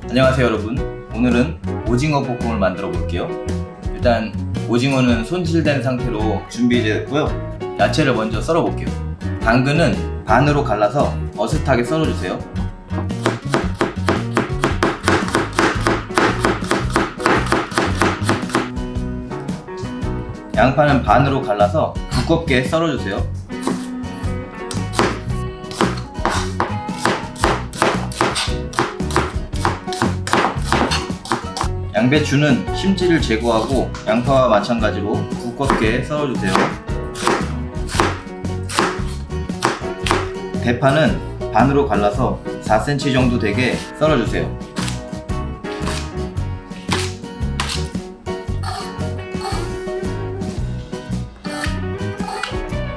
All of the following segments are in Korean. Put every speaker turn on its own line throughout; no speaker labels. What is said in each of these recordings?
안녕하세요 여러분. 오늘은 오징어 볶음을 만들어 볼게요. 일단 오징어는 손질된 상태로 준비되었고요. 야채를 먼저 썰어 볼게요. 당근은 반으로 갈라서 어슷하게 썰어 주세요. 양파는 반으로 갈라서 두껍게 썰어 주세요. 양배추는 심지를 제거하고 양파와 마찬가지로 두껍게 썰어주세요. 대파는 반으로 갈라서 4cm 정도 되게 썰어주세요.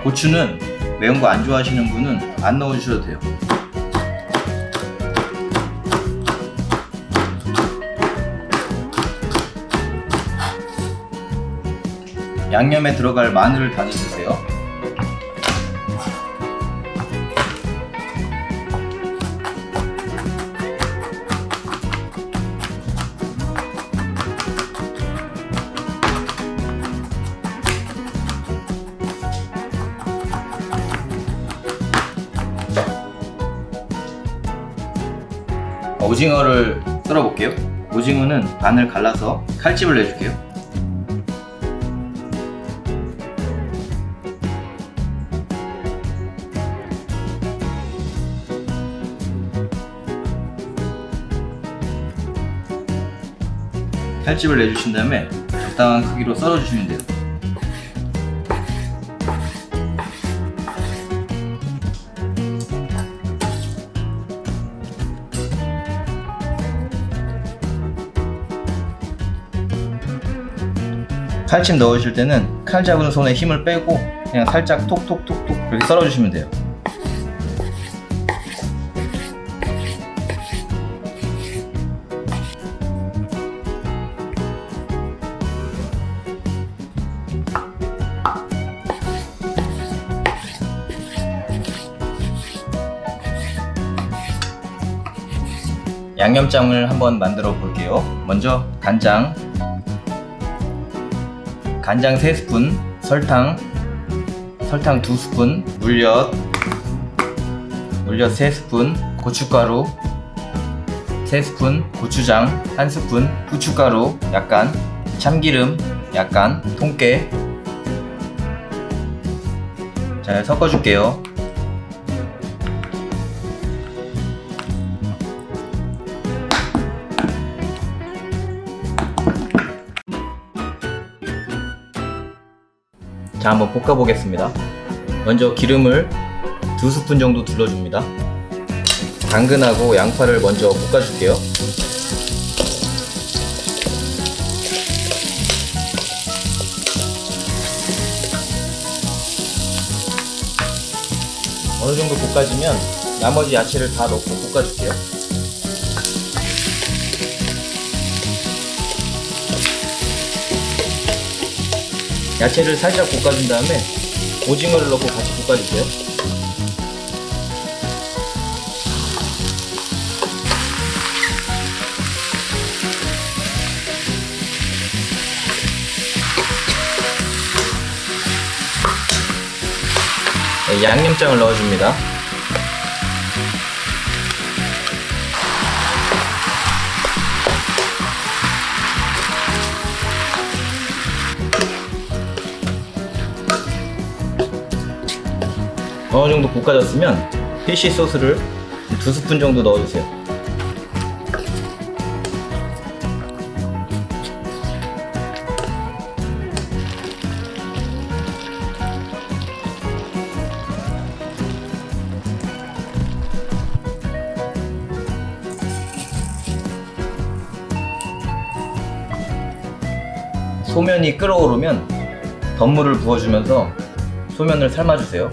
고추는 매운 거 안 좋아하시는 분은 안 넣어주셔도 돼요. 양념에 들어갈 마늘을 다져주세요. 오징어를 썰어 볼게요. 오징어는 반을 갈라서 칼집을 내줄게요. 칼집을 내주신 다음에 적당한 크기로 썰어주시면 돼요. 칼집 넣으실 때는 칼 잡은 손에 힘을 빼고 그냥 살짝 톡톡톡톡 그렇게 썰어주시면 돼요. 양념장을 한번 만들어 볼게요. 먼저 간장 3스푼, 설탕 2스푼, 물엿 3스푼, 고춧가루 3스푼, 고추장 1스푼, 후춧가루 약간, 참기름 약간, 통깨. 잘 섞어줄게요. 자, 한번 볶아 보겠습니다. 먼저 기름을 2스푼 정도 둘러줍니다. 당근하고 양파를 먼저 볶아줄게요. 어느 정도 볶아지면 나머지 야채를 다 넣고 볶아줄게요. 야채를 살짝 볶아준 다음에 오징어를 넣고 같이 볶아주세요. 네, 양념장을 넣어줍니다. 어느 정도 볶아졌으면 피쉬 소스를 2스푼 정도 넣어주세요. 소면이 끓어오르면 덧물을 부어주면서 소면을 삶아주세요.